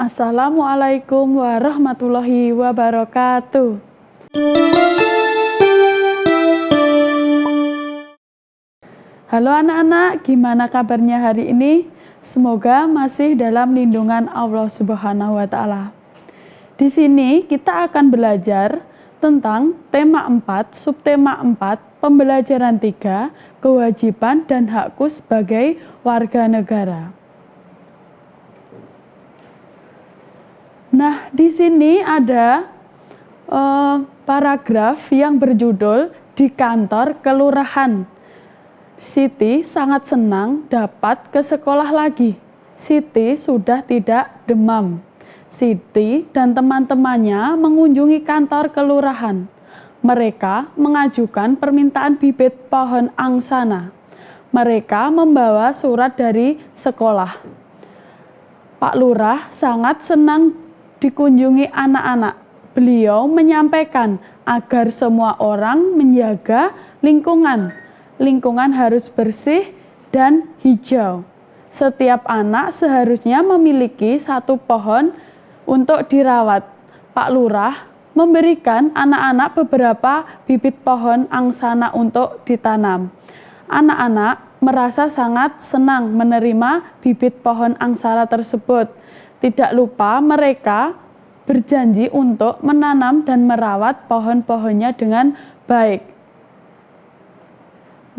Assalamualaikum warahmatullahi wabarakatuh. Halo anak-anak, gimana kabarnya hari ini? Semoga masih dalam lindungan Allah Subhanahu wa Ta'ala. Di sini kita akan belajar tentang tema 4, subtema 4, pembelajaran 3, kewajiban dan hakku sebagai warga negara. Nah, di sini ada paragraf yang berjudul di kantor kelurahan. Siti sangat senang dapat ke sekolah lagi. Siti sudah tidak demam. Siti dan teman-temannya mengunjungi kantor kelurahan. Mereka mengajukan permintaan bibit pohon angsana. Mereka membawa surat dari sekolah. Pak Lurah sangat senang dikunjungi anak-anak. Beliau menyampaikan agar semua orang menjaga lingkungan. Lingkungan harus bersih dan hijau. Setiap anak seharusnya memiliki satu pohon untuk dirawat. Pak Lurah memberikan anak-anak beberapa bibit pohon angsana untuk ditanam. Anak-anak merasa sangat senang menerima bibit pohon angsana tersebut. Tidak lupa mereka berjanji untuk menanam dan merawat pohon-pohonnya dengan baik.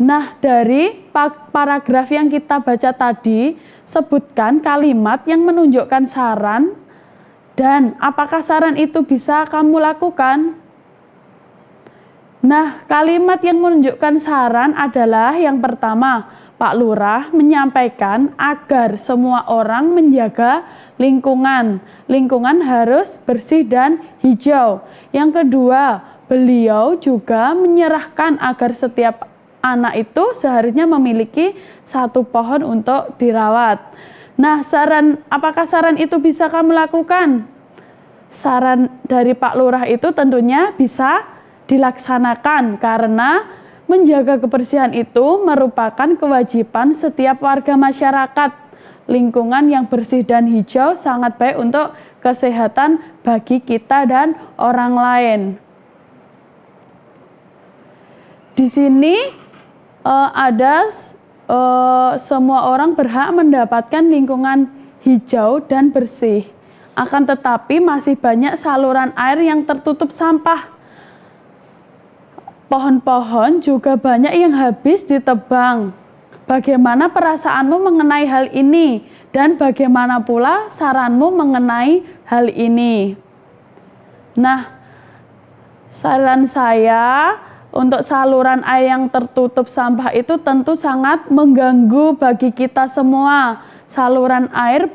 Nah, dari paragraf yang kita baca tadi, sebutkan kalimat yang menunjukkan saran dan apakah saran itu bisa kamu lakukan. Nah, kalimat yang menunjukkan saran adalah yang pertama, Pak Lurah menyampaikan agar semua orang menjaga lingkungan. Lingkungan harus bersih dan hijau. Yang kedua, beliau juga menyerahkan agar setiap anak itu seharusnya memiliki satu pohon untuk dirawat. Nah, apakah saran itu bisa kamu lakukan? Saran dari Pak Lurah itu tentunya bisa dilaksanakan karena menjaga kebersihan itu merupakan kewajiban setiap warga masyarakat. Lingkungan yang bersih dan hijau sangat baik untuk kesehatan bagi kita dan orang lain. Di sini ada semua orang berhak mendapatkan lingkungan hijau dan bersih. Akan tetapi masih banyak saluran air yang tertutup sampah. Pohon-pohon juga banyak yang habis ditebang. Bagaimana perasaanmu mengenai hal ini? Dan bagaimana pula saranmu mengenai hal ini? Nah, saran saya untuk saluran air yang tertutup sampah itu tentu sangat mengganggu bagi kita semua. Saluran air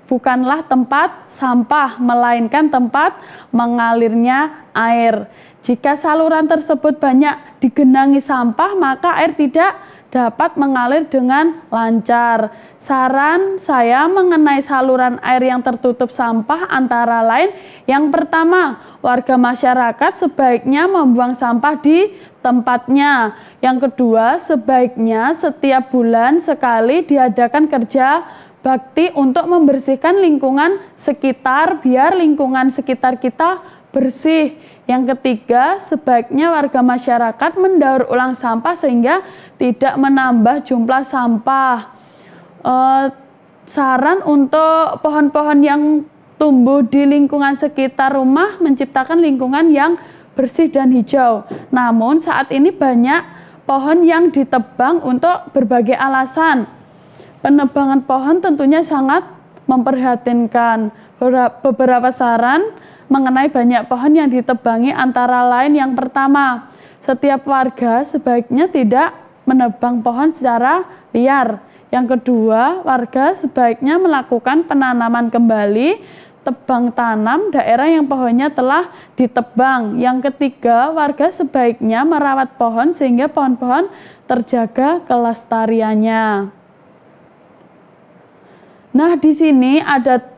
bukanlah tempat sampah, melainkan tempat mengalirnya air. Jika saluran tersebut banyak digenangi sampah, maka air tidak dapat mengalir dengan lancar. Saran saya mengenai saluran air yang tertutup sampah antara lain, yang pertama, warga masyarakat sebaiknya membuang sampah di tempatnya. Yang kedua, sebaiknya setiap bulan sekali diadakan kerja bakti untuk membersihkan lingkungan sekitar biar lingkungan sekitar kita bersih. Yang ketiga, sebaiknya warga masyarakat mendaur ulang sampah sehingga tidak menambah jumlah sampah. Saran untuk pohon-pohon yang tumbuh di lingkungan sekitar rumah menciptakan lingkungan yang bersih dan hijau. Namun saat ini banyak pohon yang ditebang untuk berbagai alasan. Penebangan pohon tentunya sangat memprihatinkan. Beberapa saran mengenai banyak pohon yang ditebangi antara lain, yang pertama, setiap warga sebaiknya tidak menebang pohon secara liar. Yang kedua, warga sebaiknya melakukan penanaman kembali, tebang tanam daerah yang pohonnya telah ditebang. Yang ketiga, warga sebaiknya merawat pohon sehingga pohon-pohon terjaga kelestariannya. Nah, di sini ada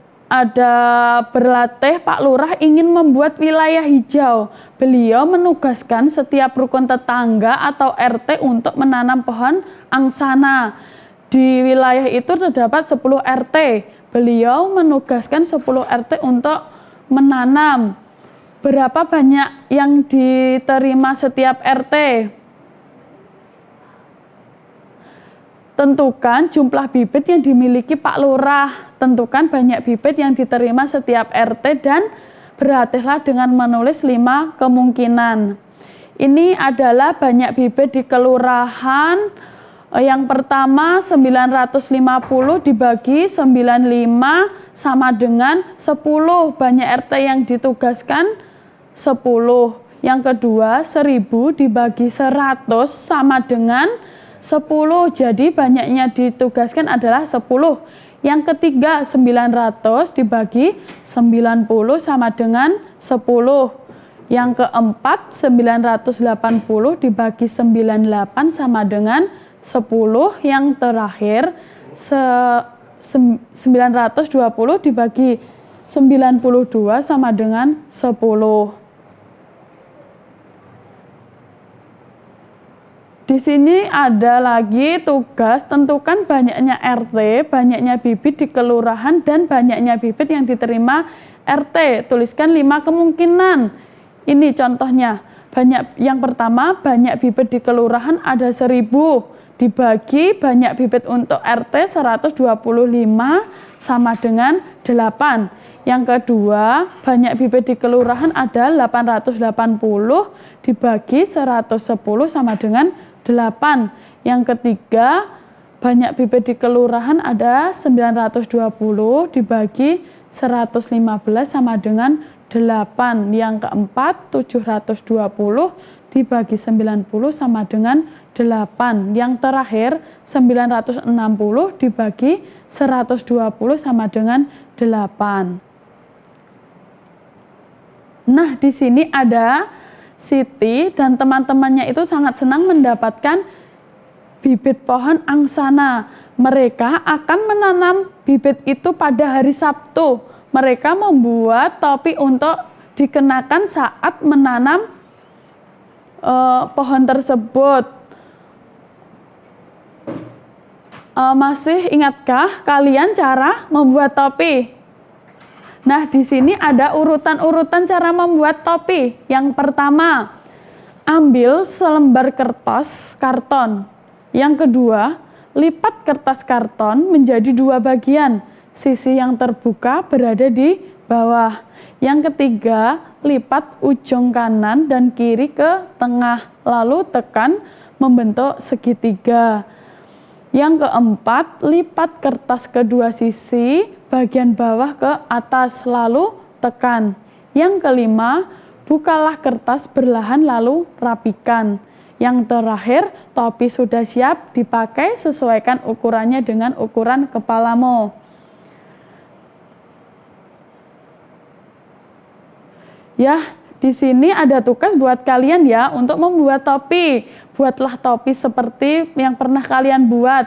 berlatih Pak Lurah ingin membuat wilayah hijau. Beliau menugaskan setiap rukun tetangga atau RT untuk menanam pohon angsana. Di wilayah itu terdapat 10 RT. Beliau menugaskan 10 RT untuk menanam. Berapa banyak yang diterima setiap RT? Tentukan jumlah bibit yang dimiliki Pak Lurah. Tentukan banyak bibit yang diterima setiap RT dan berhati-hatilah dengan menulis 5 kemungkinan. Ini adalah banyak bibit di kelurahan. Yang pertama 950 dibagi 95 sama dengan 10. Banyak RT yang ditugaskan 10. Yang kedua 1000 dibagi 100 sama dengan 10. Jadi banyaknya ditugaskan adalah 10. Yang ketiga 900 dibagi 90 sama dengan 10. Yang keempat 980 dibagi 98 sama dengan 10. Yang terakhir 920 dibagi 92 sama dengan 10. Di sini ada lagi tugas tentukan banyaknya RT, banyaknya bibit di kelurahan, dan banyaknya bibit yang diterima RT. Tuliskan 5 kemungkinan. Ini contohnya. Yang pertama, banyak bibit di kelurahan ada 1000 dibagi banyak bibit untuk RT 125 sama dengan 8. Yang kedua, banyak bibit di kelurahan ada 880 dibagi 110 sama dengan 8. Yang ketiga, banyak bibit di kelurahan ada 920 dibagi 115 sama dengan 8. Yang keempat, 720 dibagi 90 sama dengan 8. Yang terakhir, 960 dibagi 120 sama dengan 8. Nah, di sini ada Siti dan teman-temannya itu sangat senang mendapatkan bibit pohon angsana. Mereka akan menanam bibit itu pada hari Sabtu. Mereka membuat topi untuk dikenakan saat menanam pohon tersebut. Masih ingatkah kalian cara membuat topi? Nah, di sini ada urutan-urutan cara membuat topi. Yang pertama, ambil selembar kertas karton. Yang kedua, lipat kertas karton menjadi 2 bagian. Sisi yang terbuka berada di bawah. Yang ketiga, lipat ujung kanan dan kiri ke tengah, lalu tekan membentuk segitiga. Yang keempat, lipat kertas kedua sisi bagian bawah ke atas, lalu tekan. Yang kelima, bukalah kertas berlahan lalu rapikan. Yang terakhir, topi sudah siap dipakai, sesuaikan ukurannya dengan ukuran kepalamu. Ya, di sini ada tugas buat kalian ya untuk membuat topi. Buatlah topi seperti yang pernah kalian buat.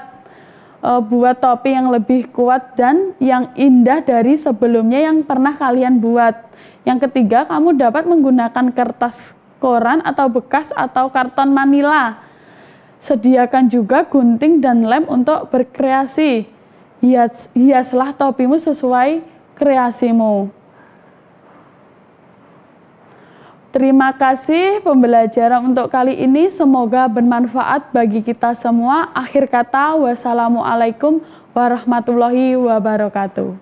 Buat topi yang lebih kuat dan yang indah dari sebelumnya yang pernah kalian buat. Yang ketiga, kamu dapat menggunakan kertas koran atau bekas atau karton manila. Sediakan juga gunting dan lem untuk berkreasi. Hiaslah topimu sesuai kreasimu. Terima kasih pembelajaran untuk kali ini, semoga bermanfaat bagi kita semua. Akhir kata, wassalamualaikum warahmatullahi wabarakatuh.